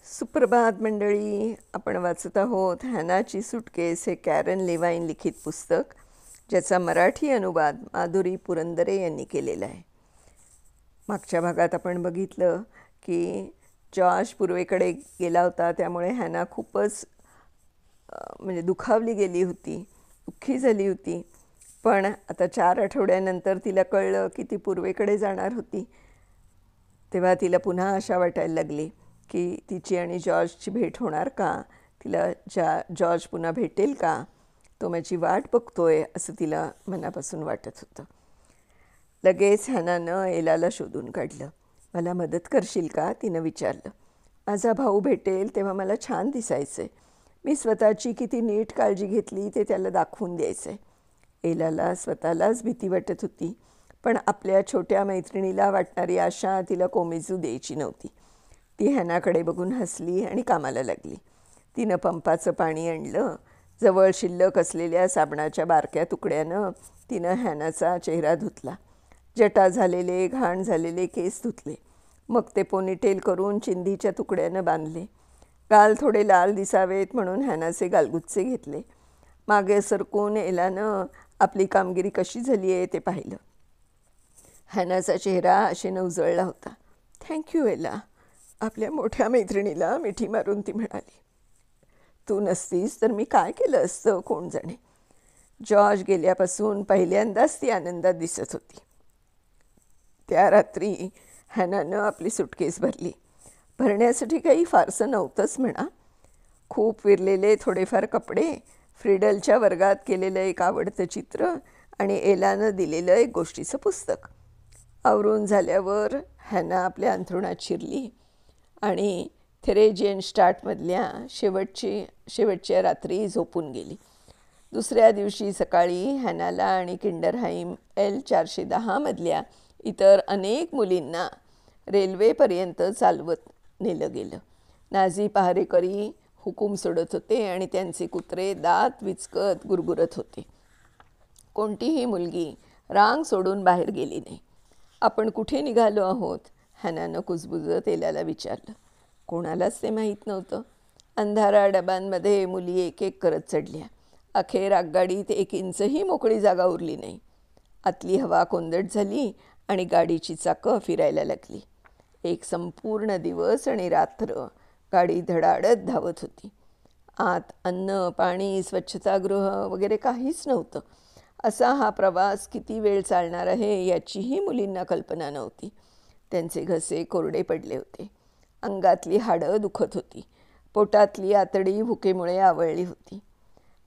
सुप्रभात मंडळी. आपण वाचत आहोत हॅनाची सुटकेस हे कॅरन लेवाईन लिखित पुस्तक, ज्याचा मराठी अनुवाद माधुरी पुरंदरे यांनी केलेला आहे. मागच्या भागात आपण बघितलं की जॉर्ज पूर्वेकडे गेला होता, त्यामुळे हॅना खूपच म्हणजे दुखावली गेली होती, दुःखी झाली होती. पण आता 4 आठवड्यानंतर तिला कळलं की ती पूर्वेकडे जाणार होती. तेव्हा तिला पुन्हा आशा वाटायला लागली की तिची आणि जॉर्जची भेट होणार का, तिला जॉर्ज पुन्हा भेटेल का, तो माझी वाट बघतोय असं तिला मनापासून वाटत होतं. लगेच हॅनानं एलाला शोधून काढलं. मला मदत करशील का, तिनं विचारलं. माझा भाऊ भेटेल तेव्हा मला छान दिसायचं आहे. मी स्वतःची किती नीट काळजी घेतली ते त्याला दाखवून द्यायचं आहे. एलाला स्वतःलाच भीती वाटत होती, पण आपल्या छोट्या मैत्रिणीला वाटणारी आशा तिला कोमेजू द्यायची नव्हती. ती हॅनाकडे बघून हसली आणि कामाला लागली. तिनं पंपाचं पाणी आणलं. जवळ शिल्लक असलेल्या साबणाच्या बारक्या तुकड्यानं तिनं हॅनाचा चेहरा धुतला. जटा झालेले, घाण झालेले केस धुतले. मग ते पोनीटेल करून चिंधीच्या तुकड्यानं बांधले. गाल थोडे लाल दिसावेत म्हणून हॅनाचे गालगुच्चे घेतले. मागे सरकून एलानं आपली कामगिरी कशी झाली आहे ते पाहिलं. हॅनाचा चेहरा आशेनं उजळला होता. थँक्यू एला, आपल्या मोठ्या मैत्रिणीला मिठी मारून ती म्हणाली. तू नसतीस तर मी काय केलं असतं कोण जाणे. जॉर्ज गेल्यापासून पहिल्यांदाच ती आनंदात दिसत होती. त्या रात्री हॅनानं आपली सुटकेस भरली. भरण्यासाठी काही फारसं नव्हतंच म्हणा. खूप विरलेले थोडेफार कपडे, फ्रिडलच्या वर्गात केलेलं एक आवडतं चित्र आणि एलानं दिलेलं एक गोष्टीचं पुस्तक. आवरून झाल्यावर हॅना आपल्या अंथरुणात शिरली आणि थेरेजियन स्टार्टमधल्या शेवटच्या रात्री झोपून गेली. दुसऱ्या दिवशी सकाळी हॅनाला आणि किंडरहाईम L410मधल्या इतर अनेक मुलींना रेल्वेपर्यंत चालवत नेलं गेलं. नाझी पहारेकरी हुकूम सोडत होते आणि त्यांचे कुत्रे दात विचकत गुरगुरत होते. कोणतीही मुलगी रांग सोडून बाहेर गेली नाही. आपण कुठे निघालो आहोत, हॅनानं कुजबुजत एलाला विचारलं. कोणालाच ते माहीत नव्हतं. अंधारा डबांमध्ये मुली एक एक करत चढल्या. अखेर आगगाडीत 1 इंचही मोकळी जागा उरली नाही. आतली हवा कोंदट झाली आणि गाडीची चाकं फिरायला लागली. एक संपूर्ण दिवस आणि रात्र गाडी धडाडत धावत होती. आत अन्न, पाणी, स्वच्छतागृह वगैरे काहीच नव्हतं. असा हा प्रवास किती वेळ चालणार आहे याचीही मुलींना कल्पना नव्हती. त्यांचे घसे कोरडे पडले होते. अंगातली हाडं दुखत होती. पोटातली आतडी भुकेमुळे आवळली होती.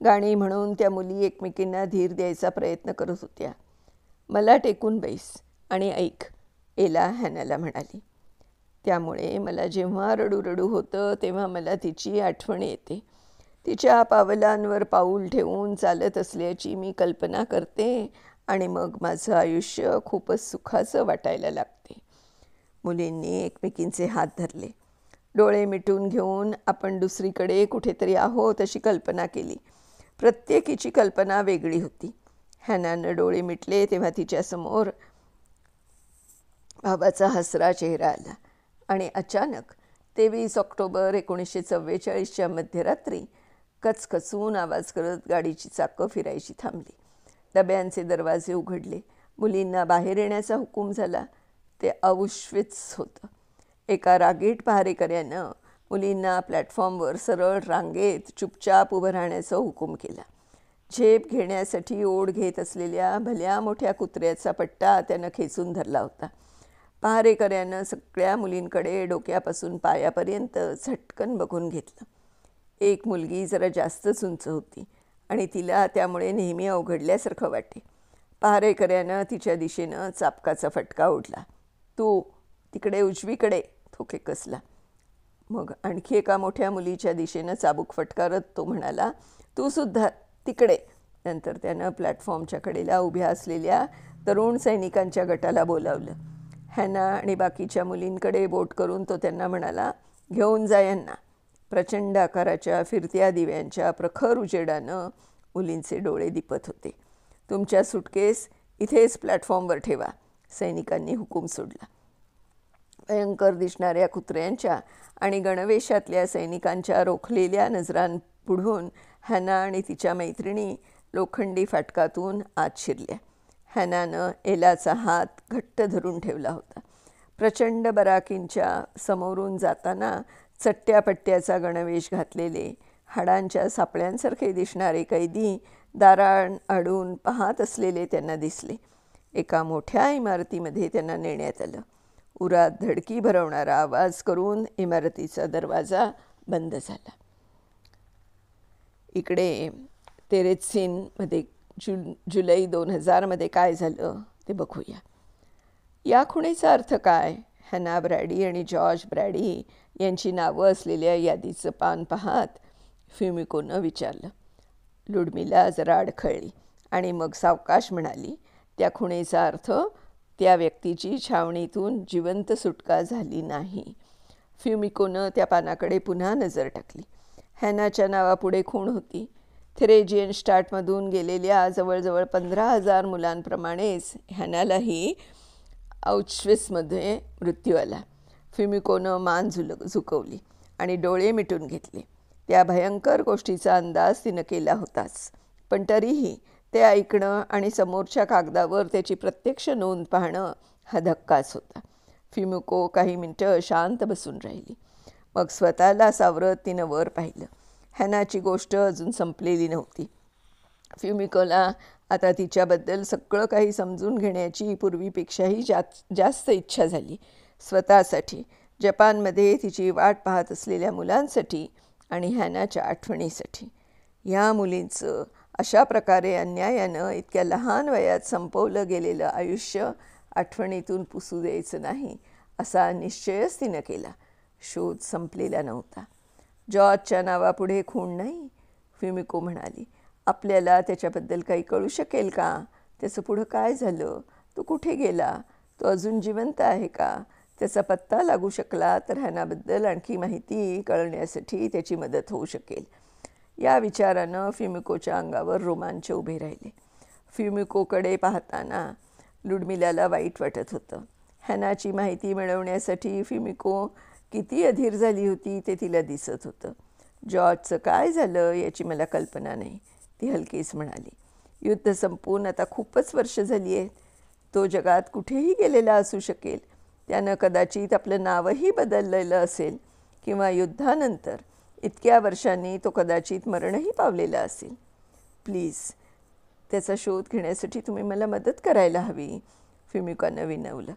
गाणी म्हणून त्या मुली एकमेकींना धीर द्यायचा प्रयत्न करत होत्या. मला टेकून बैस आणि ऐक, एला हॅनाला म्हणाली. त्यामुळे मला जेव्हा रडू रडू होतं तेव्हा मला तिची आठवण येते. तिच्या पावलांवर पाऊल ठेवून चालत असल्याची मी कल्पना करते आणि मग माझं आयुष्य खूपच सुखाचं वाटायला लागते. मुलींनी एकमेकींचे हात धरले. डोळे मिटून घेऊन आपण दुसरीकडे कुठेतरी आहोत अशी कल्पना केली. प्रत्येकीची कल्पना वेगळी होती. हॅनानं डोळे मिटले तेव्हा तिच्यासमोर भावाचा हसरा चेहरा आला आणि अचानक 23 ऑक्टोबर 1944च्या मध्यरात्री कचकचून आवाज करत गाडीची चाकं फिरायची थांबली. डब्यांचे दरवाजे उघडले. मुलींना बाहेर येण्याचा हुकूम झाला. ते औश्वित्झ होतं. एका रागीट पहारेकऱ्यानं मुलींना प्लॅटफॉर्मवर सरळ रांगेत चुपचाप उभं राहण्याचा हुकूम केला. झेप घेण्यासाठी ओढ घेत असलेल्या भल्या मोठ्या कुत्र्याचा पट्टा त्यानं खेचून धरला होता. पहारेकऱ्यानं सगळ्या मुलींकडे डोक्यापासून पायापर्यंत झटकन बघून घेतलं. एक मुलगी जरा जास्तच उंच होती आणि तिला त्यामुळे नेहमी अवघडल्यासारखं वाटे. पहारेकऱ्यानं तिच्या दिशेनं चापकाचा फटका ओढला. तू तिकडे उजवीकडे, तो खेकसला. मग आणखी एका मोठ्या मुलीच्या दिशेनं चाबूक फटकारत तो म्हणाला, तू सुद्धा तिकडे. नंतर त्यानं प्लॅटफॉर्मच्या कडेला उभ्या असलेल्या तरुण सैनिकांच्या गटाला बोलावलं. हॅना आणि बाकीच्या मुलींकडे बोट करून तो त्यांना म्हणाला, घेऊन जा यांना. प्रचंड आकाराच्या फिरत्या दिव्यांच्या प्रखर उजेडानं मुलींचे डोळे दिपत होते. तुमच्या सुटकेस इथेच प्लॅटफॉर्मवर ठेवा, सैनिकांनी हुकूम सोडला. भयंकर दिसणाऱ्या कुत्र्यांच्या आणि गणवेशातल्या सैनिकांच्या रोखलेल्या नजरांपुढून हॅना आणि तिच्या मैत्रिणी लोखंडी फाटकातून आत शिरल्या. हॅनानं एलाचा हात घट्ट धरून ठेवला होता. प्रचंड बराकींच्या समोरून जाताना चट्ट्या पट्ट्याचा गणवेश घातलेले हाडांच्या सापळ्यांसारखे दिसणारे कैदी दाराआडून पाहत असलेले त्यांना दिसले. एका मोठ्या इमारतीमध्ये त्यांना नेण्यात आलं. उरात धडकी भरवणारा आवाज करून इमारतीचा दरवाजा बंद झाला. इकडे तेरेत्सिनमध्ये जुलै 2000 काय झालं ते बघूया. या खुणेचा अर्थ काय? हॅना ब्रॅडी आणि जॉर्ज ब्रॅडी यांची नावं असलेल्या यादीचं पान पाहत फ्युमिकोनं विचारलं. लुडमिला जरा अडखळली आणि मग सावकाश म्हणाली, त्या खुणेचा अर्थ त्या व्यक्तीची छावणीतून जिवंत सुटका झाली नाही. फ्युमिकोनं त्या पानाकडे पुन्हा नजर टाकली. हॅनाच्या नावापुढे खूण होती. थेरेजियनस्टाडमधून गेलेल्या जवळजवळ 15,000 मुलांप्रमाणेच हॅनालाही औश्वित्झमध्ये मृत्यू आला. फ्युमिकोनं मान झुकवली आणि डोळे मिटून घेतले. त्या भयंकर गोष्टीचा अंदाज तिनं केला होताच, पण तरीही ते ऐकणं आणि समोरच्या कागदावर त्याची प्रत्यक्ष नोंद पाहणं हा धक्काच होता. फ्युमिको काही मिनटं शांत बसून राहिली. मग स्वतःला सावरत तिनं वर पाहिलं. हॅनाची गोष्ट अजून संपलेली नव्हती. फ्युमिकोला आता तिच्याबद्दल सगळं काही समजून घेण्याची पूर्वीपेक्षाही जास्त इच्छा झाली. स्वतःसाठी, जपानमध्ये तिची वाट पाहत असलेल्या मुलांसाठी आणि हॅनाच्या आठवणीसाठी. ह्या मुलींचं अशा प्रकारे अन्यायानं इतक्या लहान वयात संपवलं गेलेलं आयुष्य आठवणीतून पुसू द्यायचं नाही असा निश्चयच तिनं केला. शोध संपलेला नव्हता. जॉर्जच्या नावापुढे खूण नाही, फ्युमिको म्हणाली. आपल्याला त्याच्याबद्दल काही कळू शकेल का? त्याचं पुढं काय झालं? तो कुठे गेला? तो अजून जिवंत आहे का? त्याचा पत्ता लागू शकला तर हॅनाबद्दल आणखी माहिती कळण्यासाठी त्याची मदत होऊ शकेल. या विचारानं फ्युमिकोच्या अंगावर रोमांच उभे राहिले. फ्युमिकोकडे पाहताना लुडमिलाला वाईट वाटत होतं. हॅनाची माहिती मिळवण्यासाठी फ्युमिको किती अधीर झाली होती ते तिला दिसत होतं. जॉर्जचं काय झालं याची मला कल्पना नाही, ती हलकीच म्हणाली. युद्ध संपून आता खूपच वर्ष झाली आहेत. तो जगात कुठेही गेलेला असू शकेल. त्यानं कदाचित आपलं नावही बदललेलं असेल किंवा युद्धानंतर इतक्या वर्षांनी तो कदाचित मरणही पावलेला असेल. प्लीज, त्याचा शोध घेण्यासाठी तुम्ही मला मदत करायला हवी, फ्युमिकोनं विनवलं.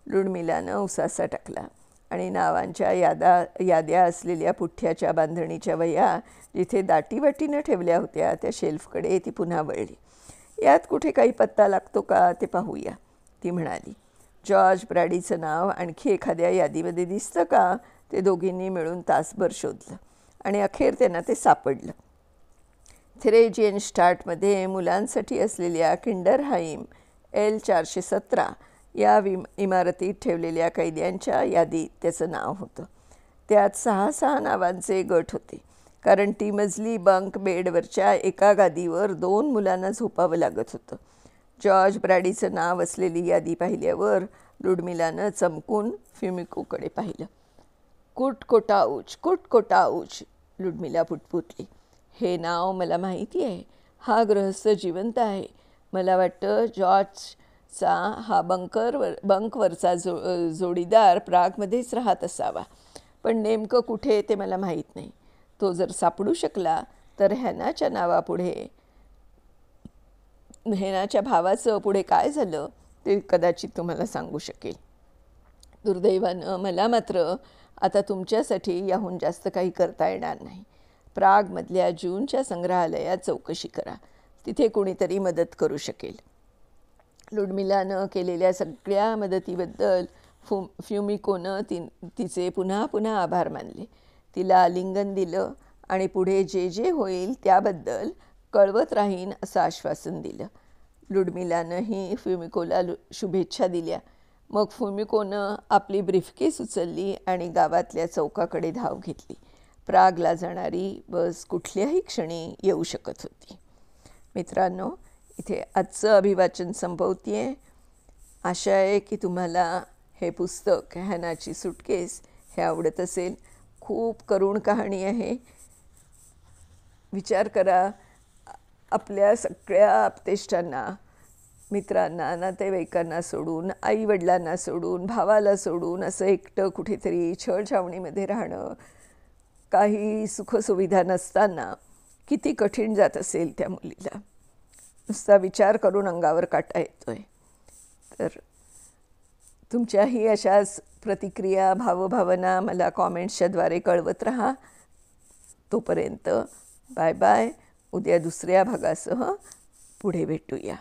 लुडमिलानं उसासा टाकला आणि नावांच्या याद्या असलेल्या पुठ्ठ्याच्या बांधणीच्या वह्या जिथे दाटीवाटीनं ठेवल्या होत्या त्या शेल्फकडे ती पुन्हा वळली. यात कुठे काही पत्ता लागतो का ते पाहूया, ती म्हणाली. जॉर्ज ब्रॅडीचं नाव आणखी एखाद्या यादीमध्ये दिसतं का? ते दोघींनी मिळून तासभर शोधलं आणि अखेर त्यांना ते सापडलं. थेरेजियनस्टाडमध्ये मुलांसाठी असलेल्या किंडरहाईम L417 या इमारतीत ठेवलेल्या कैद्यांच्या यादीत त्याचं नाव होतं. त्यात 6 नावांचे गट होते, कारण ती मजली बंक बेडवरच्या एका गादीवर 2 मुलांना झोपावं लागत होतं. जॉर्ज ब्रॅडीचं नाव असलेली यादी पाहिल्यावर लुडमिलानं चमकून फ्युमिकोकडे पाहिलं. कुटकोटाऊच, कुटकोटाऊच, लुडमिला पुटपुटली. हे नाव मला माहिती आहे. हा गृहस्थ जिवंत आहे. मला वाटतं जॉर्जचा हा बंकवरचा जोडीदार प्रागमध्येच राहत असावा, पण नेमकं कुठे ते मला माहीत नाही. तो जर सापडू शकला तर हॅनाच्या भावाचं पुढे काय झालं ते कदाचित तुम्हाला सांगू शकेल. दुर्दैवानं मला मात्र आता तुमच्यासाठी याहून जास्त काही करता येणार नाही. प्रागमधल्या जूनच्या संग्रहालयात चौकशी करा, तिथे कुणीतरी मदत करू शकेल. लुडमिलानं केलेल्या सगळ्या मदतीबद्दल फ्युमिकोनं तिचे पुन्हा पुन्हा आभार मानले. तिला आलिंगन दिलं आणि पुढे जे जे होईल त्याबद्दल कळवत राहीन असं आश्वासन दिलं. लुडमिलानंही फ्युमिकोला शुभेच्छा दिल्या. मग फ्युमिकोनं आपली ब्रीफकेस उचलली आणि गावातल्या चौकाकडे धाव घेतली. प्रागला जाणारी बस कुठल्याही क्षणी येऊ शकत होती. मित्रांनो, इथे आजचं अभिवाचन संपवते आहे. आशा आहे की तुम्हाला हे पुस्तक हॅनाची सुटकेस हे आवडत असेल. खूप करुण कहाणी आहे. विचार करा, आपल्या सगळ्या आप्तेष्टांना, मित्रांना, नातेवाईकांना सोडून, आईवडिलांना सोडून, भावाला सोडून असं एकटं कुठेतरी छळछावणीमध्ये राहणं, काही सुखसुविधा नसताना किती कठीण जात असेल त्या मुलीला. नुसता विचार करून अंगावर काटा येतोय. तर तुमच्याही अशाच प्रतिक्रिया, भावभावना मला कॉमेंट्सच्याद्वारे कळवत राहा. तोपर्यंत बाय बाय. उद्या दुसऱ्या भागासह पुढे भेटूया.